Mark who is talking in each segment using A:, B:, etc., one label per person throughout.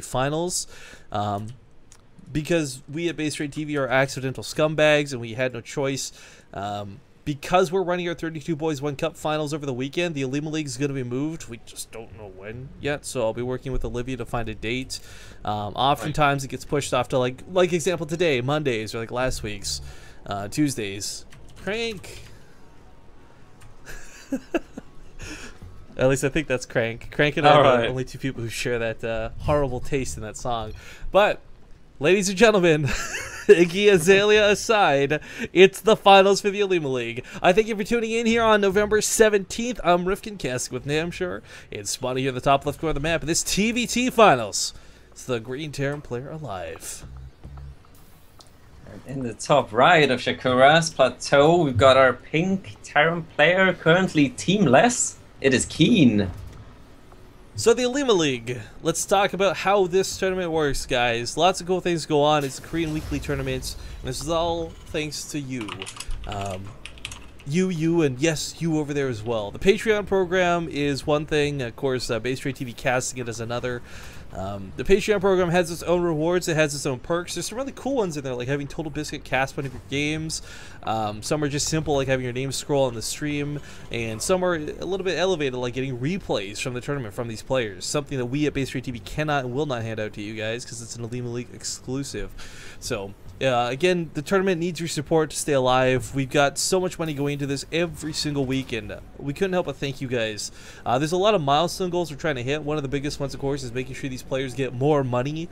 A: finals, because we at Base Rate TV are accidental scumbags and we had no choice. Because we're running our 32 Boys 1 Cup finals over the weekend, the OlimoLeague is going to be moved. We just don't know when yet, so I'll be working with Olivia to find a date. Oftentimes it gets pushed off to like example today, Mondays, or like last week's Tuesdays. Crank. At least I think that's Crank. Crank and I are the only two people who share that horrible taste in that song. But, ladies and gentlemen, Iggy Azalea aside, it's the finals for the OlimoLeague. I thank you for tuning in here on November 17th. I'm Rifkin Kask with Namshur. It's spawning here in the top left corner of the map. And this TVT finals, it's the Green Terran player alive.
B: In the top right of Shakura's plateau, we've got our pink Terran player, currently teamless. It is Keen.
A: So the OlimoLeague, let's talk about how this tournament works, guys. Lots of cool things go on. It's a Korean weekly tournament, and this is all thanks to you. You, and yes, you over there as well. The Patreon program is one thing. Of course, Base Rate TV casting it as another. The Patreon program has its own rewards. It has its own perks. There's some really cool ones in there, like having Total Biscuit cast one of your games. Some are just simple, like having your name scroll on the stream, and some are a little bit elevated, like getting replays from the tournament from these players. Something that we at Base Rate TV cannot and will not hand out to you guys because it's an OlimoLeague exclusive. So again, the tournament needs your support to stay alive. We've got so much money going into this every single week, and we couldn't help but thank you guys. There's a lot of milestone goals we're trying to hit. One of the biggest ones, of course, is making sure these players get more money,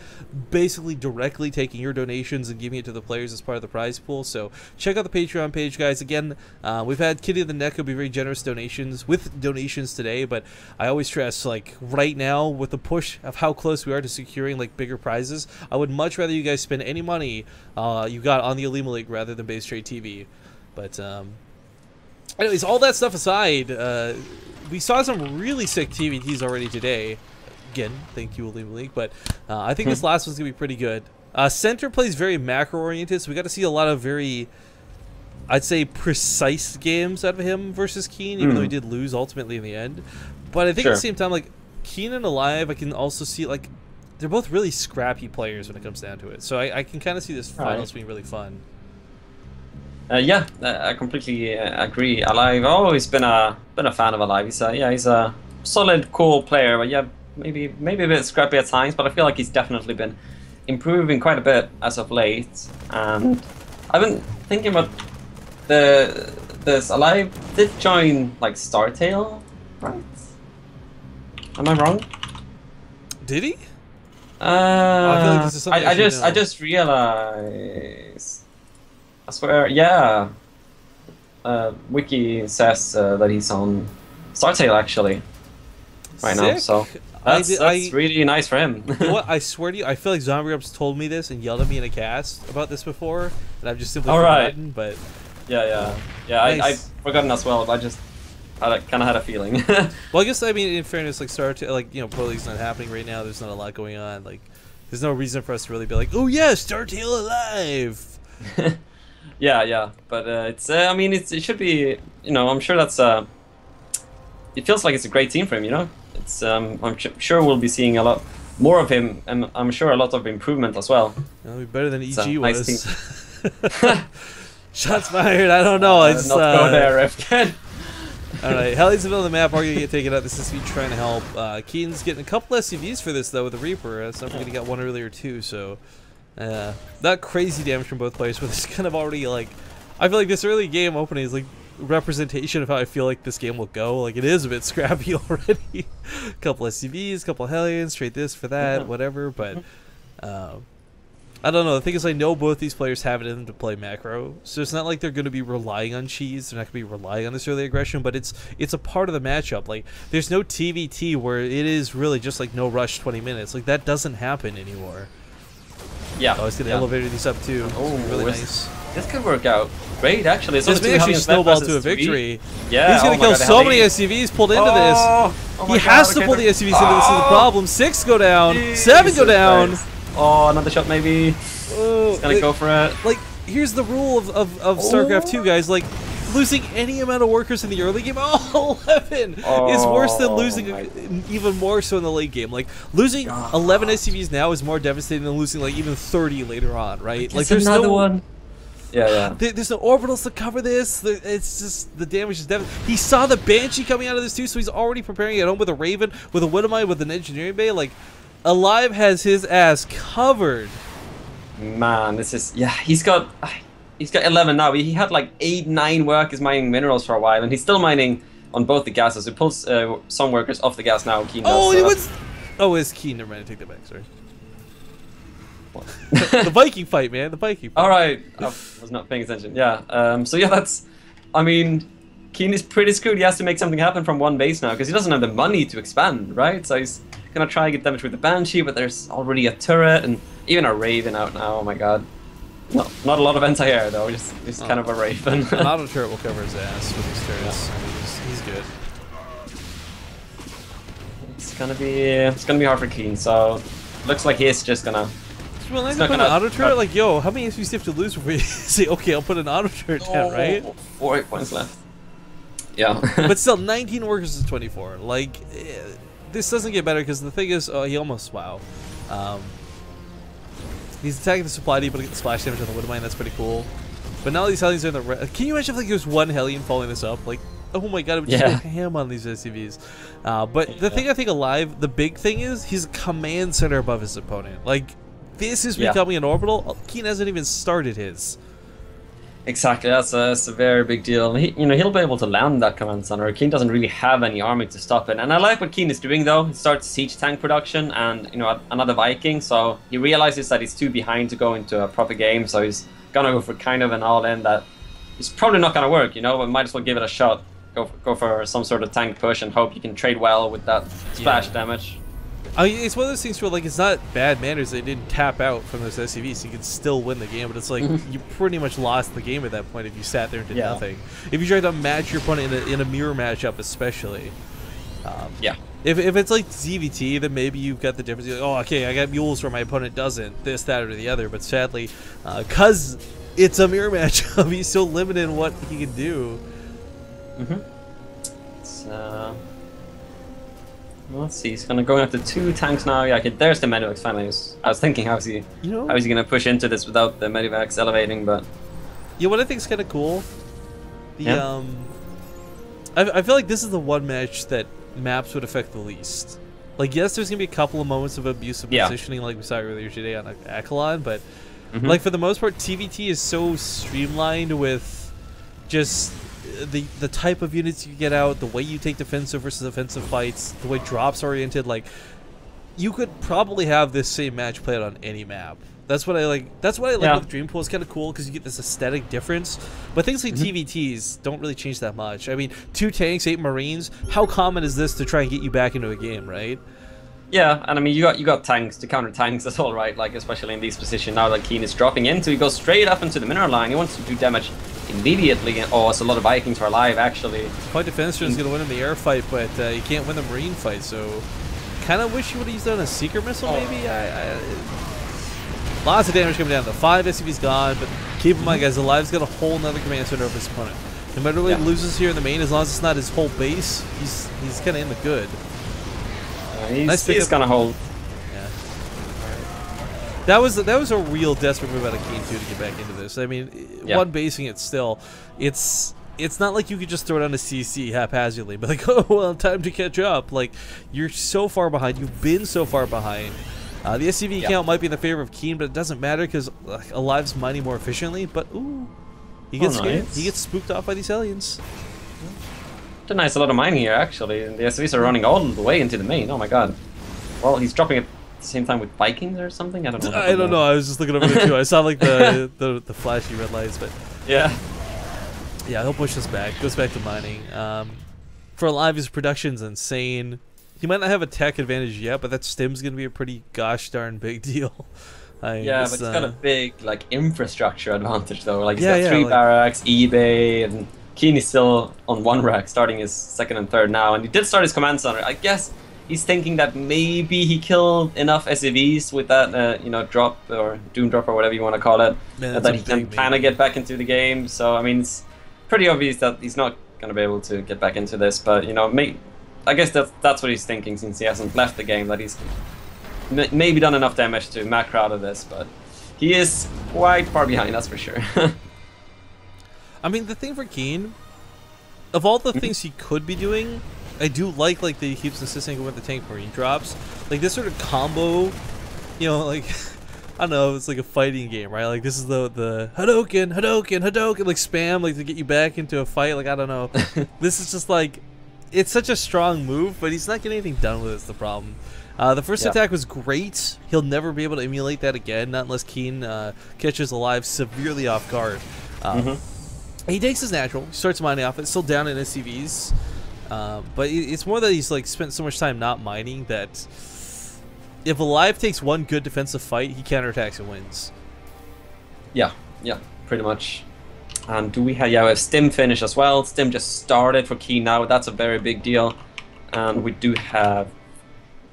A: basically directly taking your donations and giving it to the players as part of the prize pool. So check out the Patreon page, guys. Again, we've had Kitty the Neck will be very generous with donations today, but I always stress, like, right now with the push of how close we are to securing like bigger prizes, I would much rather you guys spend any money you got on the OlimoLeague rather than Base Rate TV. But anyways, all that stuff aside, we saw some really sick TVTs already today. Again, thank you, OlimoLeague. But I think this last one's gonna be pretty good. Center plays very macro oriented, so we got to see a lot of very, I'd say, precise games out of him versus Keen, even though he did lose ultimately in the end. But I think at the same time, like, Keen and Alive, I can also see, like, they're both really scrappy players when it comes down to it. So I can kind of see this finals being really fun.
B: Yeah, I completely agree. Alive, I've always been a fan of Alive. He's a solid, cool player, but yeah, maybe a bit scrappy at times. But I feel like he's definitely been improving quite a bit as of late. And I've been thinking about this Alive did join like Startail, right? Am I wrong?
A: Did he?
B: I feel like this is something I just realized. I swear, yeah. Wiki says that he's on Startail actually right now, so that's really nice for him.
A: You know what? I swear to you, I feel like Zombie Ups told me this and yelled at me in a cast about this before, and I've just simply forgotten. But
B: yeah, nice. I've forgotten as well. But I kind of had a feeling.
A: Well, I guess, I mean, in fairness, like Startail, like, you know, Pro League's not happening right now. There's not a lot going on. Like, there's no reason for us to really be like, oh yeah, Startail alive.
B: yeah, but it's I mean, it should be, you know, I'm sure that's it feels like it's a great team for him, you know. It's I'm sure we'll be seeing a lot more of him, and I'm sure a lot of improvement as well.
A: That'll be better than EG was.
B: Nice
A: Shots fired. I don't know. It's
B: not go there, Rifkin.
A: Alright, Helly's in the middle of the map, are going to get taken out. This is me trying to help. Keen's getting a couple SCVs for this, though, with the Reaper. That's not forgetting he got one earlier, too, so not crazy damage from both players, but it's kind of already, like, I feel like this early game opening is, like, representation of how I feel like this game will go. Like, it is a bit scrappy already. Couple SCVs, couple Hellions, trade this for that, whatever, but I don't know. The thing is, I know both these players have it in them to play macro, so it's not like they're going to be relying on cheese. They're not going to be relying on this early aggression, but it's a part of the matchup. Like, there's no TVT where it is really just like no rush 20 minutes. Like, that doesn't happen anymore.
B: Yeah.
A: Oh, it's going to elevator these up too. Oh, really nice.
B: This could work out great, actually.
A: This may actually snowball to a victory.
B: Yeah.
A: He's going to kill so many SCVs pulled into this. He has to pull the SCVs into this. Is the problem. 6 go down. 7 go down.
B: Oh, another shot maybe. He's gonna go for it.
A: Like, here's the rule of StarCraft 2, guys. Like, losing any amount of workers in the early game, 11 is worse than losing even more so in the late game. Like, losing 11 SCVs now is more devastating than losing, like, even 30 later on, right? Like, there's
B: another one. Yeah.
A: There's no orbitals to cover this. It's just, the damage is devastating. He saw the Banshee coming out of this too, so he's already preparing at home with a Raven, with a Widowmine, with an Engineering Bay. Like, Alive has his ass covered.
B: Man, this is... Yeah, he's got 11 now. He had like 8, 9 workers mining minerals for a while, and he's still mining on both the gases. He pulls some workers off the gas now. Keen does,
A: he was... Oh, it's Keen. Never mind, I take that back, sorry. The Viking fight, man. The Viking fight.
B: Alright, I was not paying attention. Yeah, so yeah, that's... I mean, Keen is pretty screwed. He has to make something happen from one base now, because he doesn't have the money to expand, right? So he's gonna try and get damage with the Banshee, but there's already a turret, and even a Raven out now, oh my god. Not a lot of anti-air though, just kind of a Raven.
A: An auto turret will cover his ass with these turrets. Yeah. He's good.
B: It's gonna be hard for Keen, so looks like he's just gonna...
A: Well, I'm gonna put an auto turret. Like, yo, how many SPs do you have to lose before you say, okay, I'll put an auto turret down, right?
B: 4 8 points left. Yeah.
A: But still, 19 workers is 24. Like, this doesn't get better because the thing is, he almost he's attacking the supply depot to get the splash damage on the Widowmine. That's pretty cool. But now these Hellions are in the red. Can you imagine if like there's one Hellion following this up? Like, oh my god, it would just go ham on these SCVs. But the thing I think Alive, the big thing is he's a command center above his opponent. Like, this is becoming an orbital. Keen hasn't even started his.
B: Exactly, that's a very big deal. He'll be able to land that command center. Keen doesn't really have any army to stop it, and I like what Keen is doing though. He starts siege tank production and another Viking, so he realizes that he's too behind to go into a proper game. So he's gonna go for kind of an all-in that is probably not gonna work, but might as well give it a shot. Go for some sort of tank push and hope you can trade well with that splash damage.
A: I mean, it's one of those things where, like, it's not bad manners they didn't tap out from those SCVs, so you can still win the game, but it's like, you pretty much lost the game at that point if you sat there and did nothing. If you tried to match your opponent in a mirror matchup, especially. If it's like ZVT, then maybe you've got the difference. You're like, oh, okay, I got mules where my opponent doesn't, this, that, or the other, but sadly, because it's a mirror matchup, he's so limited in what he can do.
B: Let's see, he's gonna go after 2 tanks now. Yeah, okay, there's the Medivacs finally. I was thinking, how is he gonna push into this without the Medivacs elevating, but...
A: Yeah, what I think is kind of cool, I feel like this is the one match that maps would affect the least. Like, yes, there's gonna be a couple of moments of abusive positioning like we saw earlier today on Akalon, but like, for the most part, TVT is so streamlined with just... the type of units you get out, the way you take defensive versus offensive fights, the way drops oriented, like, you could probably have this same match played on any map. That's what I like. That's what I like with Dreampool. It's kind of cool because you get this aesthetic difference. But things like TVTs don't really change that much. I mean, 2 tanks, 8 Marines. How common is this to try and get you back into a game, right?
B: Yeah, and I mean, you got tanks to counter tanks as well, right? Like, especially in these positions now that Keen is dropping into, he goes straight up into the mineral line. He wants to do damage immediately. Oh, it's a lot of Vikings for Alive, actually.
A: Point defense is going to win in the air fight, but you can't win the marine fight, so kind of wish you would have used that on a seeker missile, maybe? Lots of damage coming down. The 5 SCV's gone, but keep in mind, guys, Alive's got a whole nother command center of his opponent. No matter what he loses here in the main, as long as it's not his whole base, he's kind of in the good.
B: He's gonna hold.
A: Yeah. That was a real desperate move out of Keen too to get back into this. I mean, one basing it still, it's not like you could just throw it on a CC haphazardly, but like, oh well, time to catch up. Like, you're so far behind. You've been so far behind. The SCV count might be in the favor of Keen, but it doesn't matter because Alive's mining more efficiently. But ooh, he gets scared. He gets spooked off by these aliens.
B: Nice, a lot of mining here actually, and the SCVs are running all the way into the main. Oh my god. Well, he's dropping it at the same time with Vikings or something. I don't know.
A: I don't know. I was just looking over there too. I saw like the flashy red lights, but yeah, he'll push this back. Goes back to mining. For Alive, his production's insane. He might not have a tech advantage yet, but that stim's gonna be a pretty gosh darn big deal.
B: But it's got a big like infrastructure advantage though. Like, he's got 3 barracks, eBay, and Keen is still on 1 rack, starting his 2nd and 3rd now, and he did start his command center. I guess he's thinking that maybe he killed enough SCVs with that, drop or doom drop or whatever you want to call it, that he can kind of get back into the game. So I mean, pretty obvious that he's not going to be able to get back into this. But you know, I guess that's what he's thinking since he hasn't left the game. That he's maybe done enough damage to macro out of this, but he is quite far behind. That's for sure.
A: I mean, the thing for Keen, of all the things he could be doing, I do like that he keeps insisting with the tank marine drops. Like this sort of combo, you know, like I don't know, it's like a fighting game, right? Like this is the Hadouken, like spam, like to get you back into a fight. Like I don't know, this is just like it's such a strong move, but he's not getting anything done with it. Is the problem. The first attack was great. He'll never be able to emulate that again, not unless Keen catches Alive severely off guard. He takes his natural, he starts mining off it, still down in SCVs. But it's more that he's like spent so much time not mining that if Alive takes one good defensive fight, he counterattacks and wins.
B: Yeah, pretty much. And do we have a Stim finish as well? Stim just started for Keen now. That's a very big deal. And we do have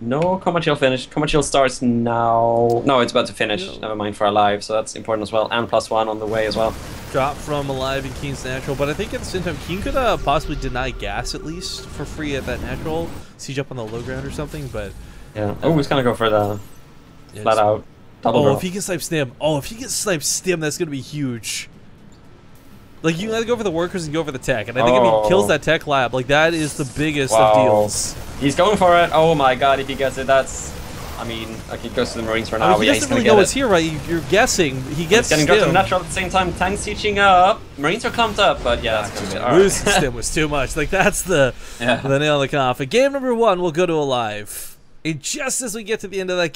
B: no Combat Shield finish. Combat Shield starts now. No, it's about to finish. No. Never mind for Alive, so that's important as well. And +1 on the way as well.
A: Drop from Alive and Keen's natural, but I think at the same time Keen could possibly deny gas at least for free at that natural. Siege up on the low ground or something, but
B: yeah. Oh, he's gonna go for the flat out double draw.
A: If he can snipe Stim. Oh, if he can snipe Stim, that's gonna be huge. Like you either go for the workers and go for the tech, and I think if he kills that tech lab, like that is the biggest of deals.
B: He's going for it. Oh my god, if he gets it, that's. I mean, like he goes to the Marines for now.
A: He doesn't really know what's here, right? You're guessing. He gets
B: getting dropped to the natural at the same time. Tanks teaching up. Marines are clumped up, but yeah, that's gonna be it.
A: Losing Stim was too much. Like that's the nail in the coffin. Game number 1 will go to Alive. And just as we get to the end of that game.